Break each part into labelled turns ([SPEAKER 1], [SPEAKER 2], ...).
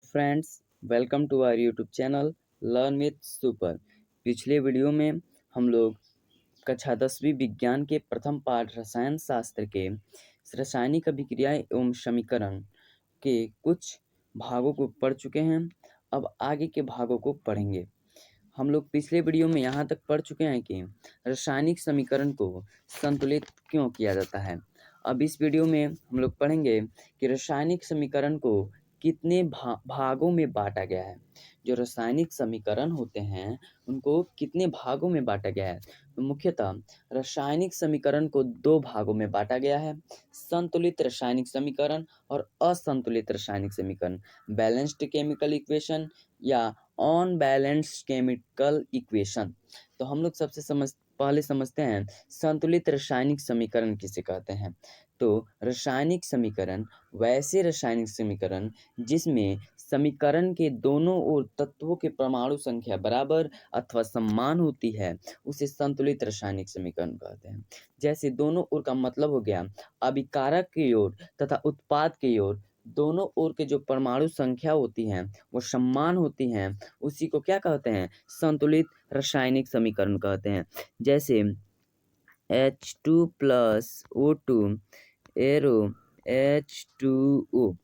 [SPEAKER 1] Friends, welcome to our YouTube channel learn with super. पिछले video में हम लोग कक्षा 10वीं विज्ञान के प्रथम पाठ रसायन शास्त्र के रासायनिक अभिक्रिया एवं समीकरण के कुछ भागों को पढ़ चुके हैं। अब आगे के भागों को पढ़ेंगे। हम लोग पिछले वीडियो में यहाँ तक पढ़ चुके हैं कि रासायनिक समीकरण को संतुलित क्यों किया जाता है। अब इस वीडियो में हम लोग पढ़ेंगे कि रासायनिक समीकरण को कितने भागों में बांटा गया है। जो रासायनिक समीकरण होते हैं उनको कितने भागों में बांटा गया है। तो मुख्यतः रासायनिक समीकरण को दो भागों में बांटा गया है, संतुलित रासायनिक समीकरण और असंतुलित रासायनिक समीकरण, बैलेंस्ड केमिकल इक्वेशन या ऑन बैलेंस्ड केमिकल इक्वेशन। तो हम लोग पहले समझते हैं संतुलित रासायनिक समीकरण किसे कहते हैं। तो रासायनिक समीकरण वैसे रासायनिक समीकरण जिसमें समीकरण के दोनों ओर तत्वों के परमाणु संख्या बराबर अथवा समान होती है उसे संतुलित रासायनिक समीकरण कहते हैं। जैसे दोनों ओर का मतलब हो गया अभिकारक की ओर तथा उत्पाद की ओर दोनों ओर के जो परमाणु संख्या होती हैं वो समान होती हैं, उसी को क्या कहते हैं, संतुलित रासायनिक समीकरण कहते हैं। जैसे H2+O2 एरो H2O,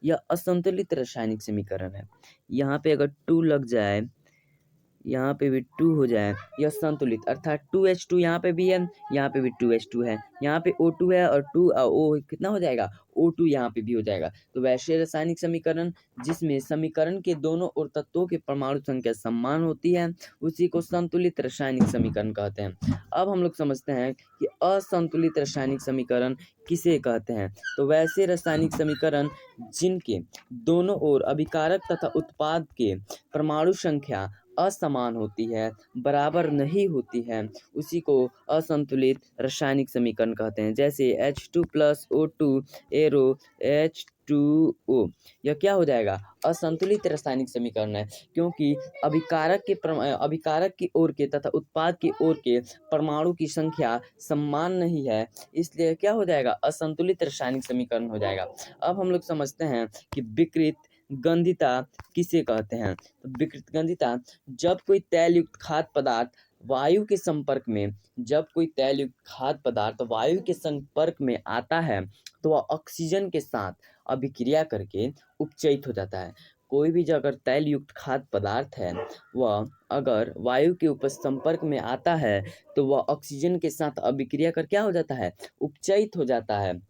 [SPEAKER 1] यह असंतुलित रासायनिक समीकरण है। यहाँ पे अगर 2 लग जाए, यहाँ पे भी 2 हो जाए, यह संतुलित, अर्थात 2H2 यहाँ पे भी है, यहाँ पे भी 2H2 है, यहाँ पे O2 है और 2 O कितना हो जाएगा, O2 यहाँ पे भी हो जाएगा। तो वैसे रासायनिक समीकरण जिसमें समीकरण के दोनों ओर तत्वों की परमाणु संख्या समान होती है उसी को संतुलित रासायनिक समीकरण कहते हैं। अब हम लोग समझते हैं कि असंतुलित रासायनिक समीकरण किसे कहते हैं। तो वैसे रासायनिक समीकरण जिनके दोनों ओर अभिकारक तथा उत्पाद के परमाणु संख्या असमान होती है, बराबर नहीं होती है, उसी को असंतुलित रासायनिक समीकरण कहते हैं। जैसे H2+O2 एरो H2O, यह क्या हो जाएगा, असंतुलित रासायनिक समीकरण है, क्योंकि अभिकारक की ओर के तथा उत्पाद की ओर के परमाणु की संख्या समान नहीं है, इसलिए क्या हो जाएगा, असंतुलित रासायनिक समीकरण हो जाएगा। अब हम लोग समझते हैं कि विकृत गंधिता किसे कहते हैं। तो विकृत गंधिता जब कोई तैलयुक्त खाद्य पदार्थ वायु के संपर्क में वायु के संपर्क में आता है तो वह ऑक्सीजन के साथ अभिक्रिया करके उपचयित हो जाता है। कोई भी अगर तैलयुक्त खाद्य पदार्थ है वह अगर वायु के संपर्क में आता है तो वह ऑक्सीजन के साथ अभिक्रिया कर क्या हो जाता है, उपचयित हो जाता है,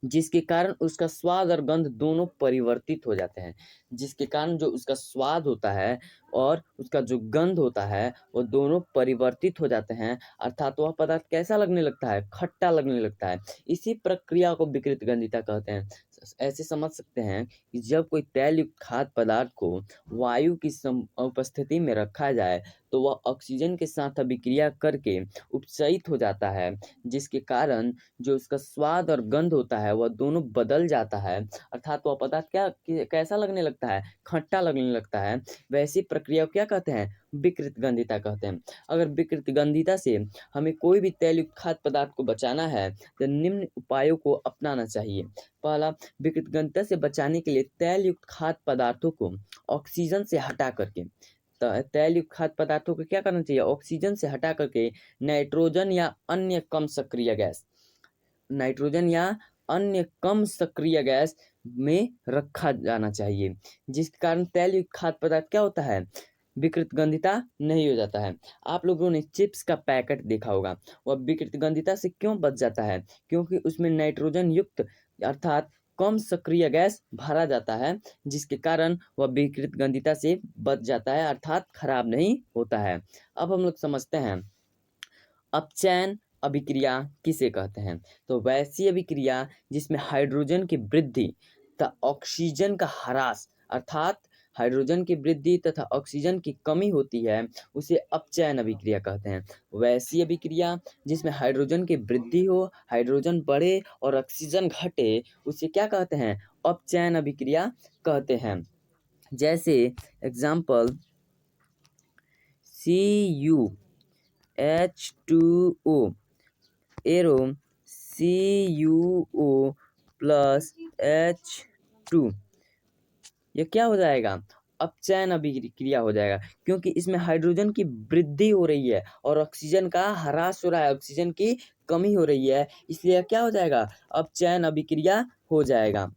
[SPEAKER 1] जिसके कारण उसका स्वाद और गंध दोनों परिवर्तित हो जाते हैं। जिसके कारण जो उसका स्वाद होता है और उसका जो गंध होता है वो दोनों परिवर्तित हो जाते हैं, अर्थात वह पदार्थ कैसा लगने लगता है, खट्टा लगने लगता है। इसी प्रक्रिया को विकृत गंधिता कहते हैं। ऐसे समझ सकते हैं कि जब कोई तैलयुक्त खाद्य पदार्थ को वायु की उपस्थिति में रखा जाए तो वह ऑक्सीजन के साथ अभिक्रिया करके उपचयित हो जाता है, जिसके कारण जो उसका स्वाद और गंध होता है वह दोनों बदल जाता है, अर्थात वह पदार्थ कैसा लगने लगता है, खट्टा लगने लगता है। वैसी प्रक्रिया को क्या कहते हैं, विकृत गंधिता कहते हैं। अगर विकृत गंधिता से हमें कोई भी तैलयुक्त खाद्य पदार्थ को बचाना है तो निम्न उपायों को अपनाना चाहिए। पहला, विकृत गंधिता से बचाने के लिए तैलयुक्त खाद्य पदार्थों को ऑक्सीजन से हटा करके तैलयुक्त खाद्य पदार्थों को क्या करना चाहिए, ऑक्सीजन से हटा करके नाइट्रोजन या अन्य कम सक्रिय गैस में रखा जाना चाहिए, जिसके कारण तैलयुक्त खाद्य पदार्थ क्या होता है, विकृत गंधिता नहीं हो जाता है। आप लोगों ने चिप्स का पैकेट देखा होगा, वह विकृत गंधिता से क्यों बच जाता है, क्योंकि उसमें नाइट्रोजन युक्त अर्थात कम सक्रिय गैस भरा जाता है, जिसके कारण वह विकृत गंधिता से बच जाता है, अर्थात खराब नहीं होता है। अब हम लोग समझते हैं अपचयन अभिक्रिया किसे कहते हैं। तो वैसी अभिक्रिया जिसमें हाइड्रोजन की वृद्धि तथा ऑक्सीजन का ह्रास, अर्थात हाइड्रोजन की वृद्धि तथा ऑक्सीजन की कमी होती है, उसे अपचयन अभिक्रिया कहते हैं। वैसी अभिक्रिया जिसमें हाइड्रोजन की वृद्धि हो, हाइड्रोजन बढ़े और ऑक्सीजन घटे, उसे क्या कहते हैं, अपचयन अभिक्रिया कहते हैं। जैसे एग्जाम्पल CuH2O एरो CuO+H2 यह क्या हो जाएगा, अपचयन अभिक्रिया हो जाएगा, क्योंकि इसमें हाइड्रोजन की वृद्धि हो रही है और ऑक्सीजन का ह्रास हो रहा है, ऑक्सीजन की कमी हो रही है, इसलिए क्या हो जाएगा, अपचयन अभिक्रिया हो जाएगा।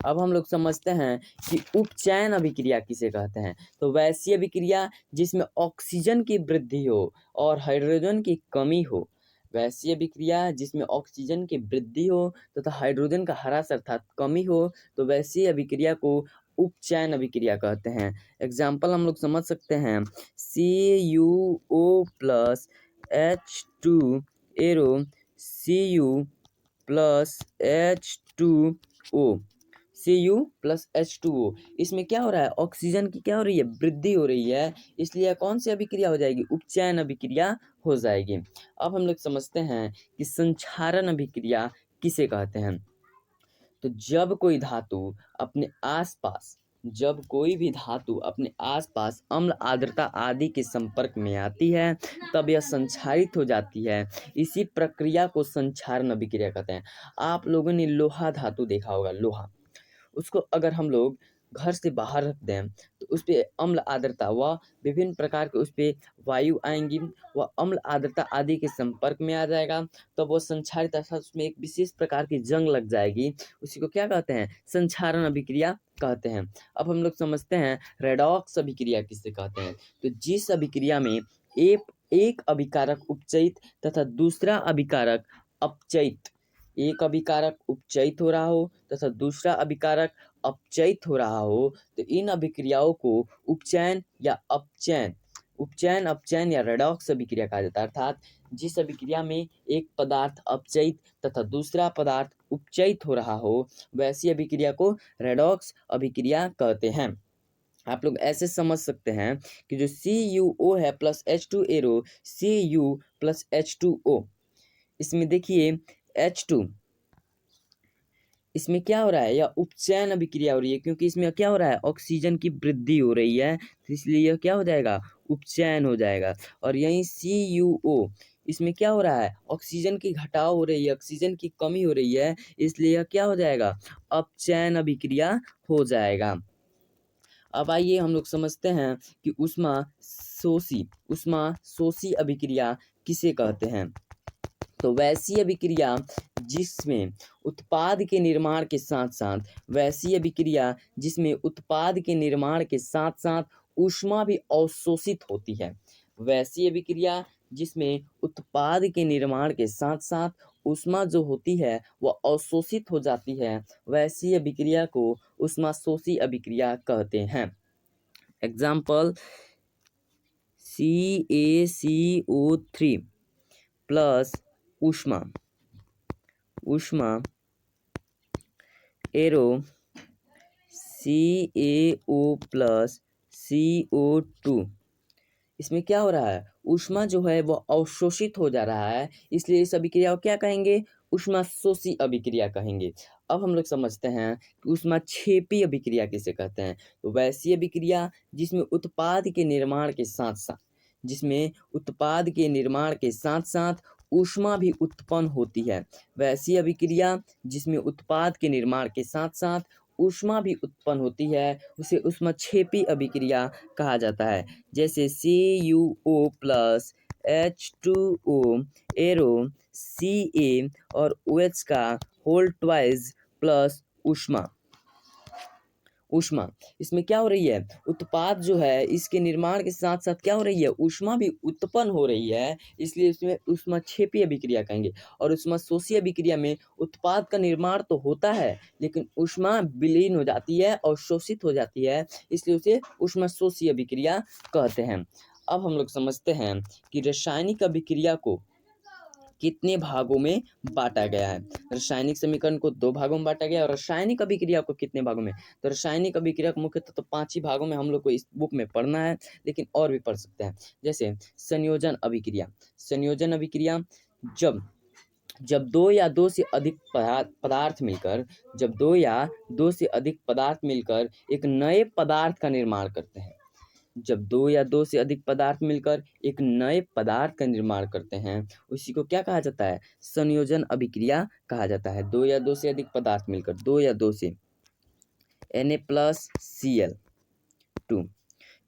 [SPEAKER 1] अब हम लोग समझते हैं कि उपचयन अभिक्रिया किसे कहते हैं। तो वैसी अभिक्रिया जिसमें ऑक्सीजन की वृद्धि हो और हाइड्रोजन की कमी हो, वैसी अभिक्रिया जिसमें ऑक्सीजन की वृद्धि हो तथा हाइड्रोजन का ह्रास अर्थात कमी हो, तो वैसी अभिक्रिया को उपचयन अभिक्रिया कहते हैं। एग्जाम्पल हम लोग समझ सकते हैं, CuO plus H2 arrow Cu plus H2O, Cu+H2O, इसमें क्या हो रहा है, ऑक्सीजन की क्या हो रही है, वृद्धि हो रही है, इसलिए कौन सी अभिक्रिया हो जाएगी, उपचयन अभिक्रिया हो जाएगी। अब हम लोग समझते हैं कि संक्षारण अभिक्रिया किसे कहते हैं। तो जब कोई भी धातु अपने आसपास अम्ल आर्द्रता आदि के संपर्क में आती है, तब यह संक्षारित हो जाती है। इसी प्रक्रिया को संक्षारण अभिक्रिया कहते हैं। आप लोगों ने लोहा धातु देखा होगा, लोहा, उसको अगर हम लोग घर से बाहर रख दें तो उस पे अम्ल आर्द्रता व विभिन्न प्रकार के उस पे वायु आएंगी, वह अम्ल आर्द्रता आदि के संपर्क में आ जाएगा, तब वो संक्षारित अर्थात उसमें एक विशेष प्रकार की जंग लग जाएगी, उसी को क्या कहते हैं, संक्षारण अभिक्रिया कहते हैं। अब हम लोग समझते हैं रेडॉक्स अभिक्रिया किसे कहते हैं। तो जिस अभिक्रिया में एक अभिकारक उपचयित तथा दूसरा अभिकारक अपचयित, एक अभिकारक उपचयित हो रहा हो तथा दूसरा अभिकारक अपचयित हो रहा हो, तो इन अभिक्रियाओं को उपचयन या अपचयन या रेडॉक्स अभिक्रिया कहा जाता है। अर्थात जिस अभिक्रिया में एक पदार्थ अपचयित तथा दूसरा पदार्थ उपचयित हो रहा हो, वैसी अभिक्रिया को रेडॉक्स अभिक्रिया कहते हैं। आप लोग ऐसे समझ सकते हैं कि जो CuO है plus H2 arrow Cu plus H2O, इसमें देखिए H2, इसमें क्या हो रहा है, यह उपचयन अभिक्रिया हो रही है, क्योंकि इसमें क्या हो रहा है, ऑक्सीजन की वृद्धि हो रही है, तो इसलिए यह क्या हो जाएगा, उपचयन हो जाएगा। और यहीं CuO, इसमें क्या हो रहा है, ऑक्सीजन की घटाव हो रही है, ऑक्सीजन की कमी हो रही है, इसलिए यह क्या हो जाएगा, अपचयन अभिक्रिया हो जाएगा। अब आइए हम लोग समझते हैं कि ऊष्मा शोषी अभिक्रिया किसे कहते हैं। तो वैसी अभिक्रिया जिसमें उत्पाद के निर्माण के साथ साथ ऊष्मा भी अवशोषित होती है। वैसी अभिक्रिया जिसमें उत्पाद के निर्माण के साथ साथ ऊष्मा जो होती है वह अवशोषित हो जाती है, वैसी अभिक्रिया को ऊष्मा शोषी अभिक्रिया कहते हैं। एग्जाम्पल, CaCO3 प्लस ऊष्मा एरो CaO प्लस CO2, इसमें क्या हो रहा है, ऊष्मा जो है वो अवशोषित हो जा रहा है, इसलिए इस अभिक्रिया को क्या कहेंगे, ऊष्मा शोषी अभिक्रिया कहेंगे। अब हम लोग समझते हैं कि ऊष्मा क्षेपी अभिक्रिया किसे कहते हैं। तो वैसी अभिक्रिया जिसमें उत्पाद के निर्माण के साथ साथ ऊष्मा भी उत्पन्न होती है, वैसी अभिक्रिया जिसमें उत्पाद के निर्माण के साथ साथ ऊष्मा भी उत्पन्न होती है, उसे ऊष्माक्षेपी अभिक्रिया कहा जाता है। जैसे CuO plus H2O arrow Ca और OH का होल ट्वाइस प्लस ऊष्मा, इसमें क्या हो रही है, उत्पाद जो है इसके निर्माण के साथ साथ क्या हो रही है, ऊष्मा भी उत्पन्न हो रही है, इसलिए इसमें ऊष्माक्षेपी अभिक्रिया कहेंगे। और ऊष्मा शोषी अभिक्रिया में उत्पाद का निर्माण तो होता है लेकिन ऊष्मा विलीन हो जाती है और शोषित हो जाती है, इसलिए उसे ऊष्मा शोषी अभिक्रिया कहते हैं। अब हम लोग समझते हैं कि रासायनिक अभिक्रिया को कितने भागों में बांटा गया है। रासायनिक समीकरण को 2 भागों में बांटा गया और रासायनिक अभिक्रिया को कितने भागों में, तो रासायनिक अभिक्रिया को मुख्यतः तो 5 ही भागों में हम लोग को इस बुक में पढ़ना है, लेकिन और भी पढ़ सकते हैं। जैसे संयोजन अभिक्रिया जब दो या दो से अधिक पदार्थ मिलकर एक नए पदार्थ का निर्माण करते हैं, उसी को क्या कहा जाता है, संयोजन अभिक्रिया कहा जाता है। दो या दो से Na+Cl2।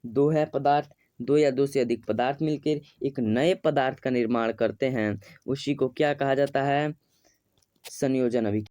[SPEAKER 1] दो है पदार्थ, दो या दो से अधिक पदार्थ मिलकर एक नए पदार्थ का निर्माण करते हैं, उसी को क्या कहा जाता है? संयोजन अभिक्रिया।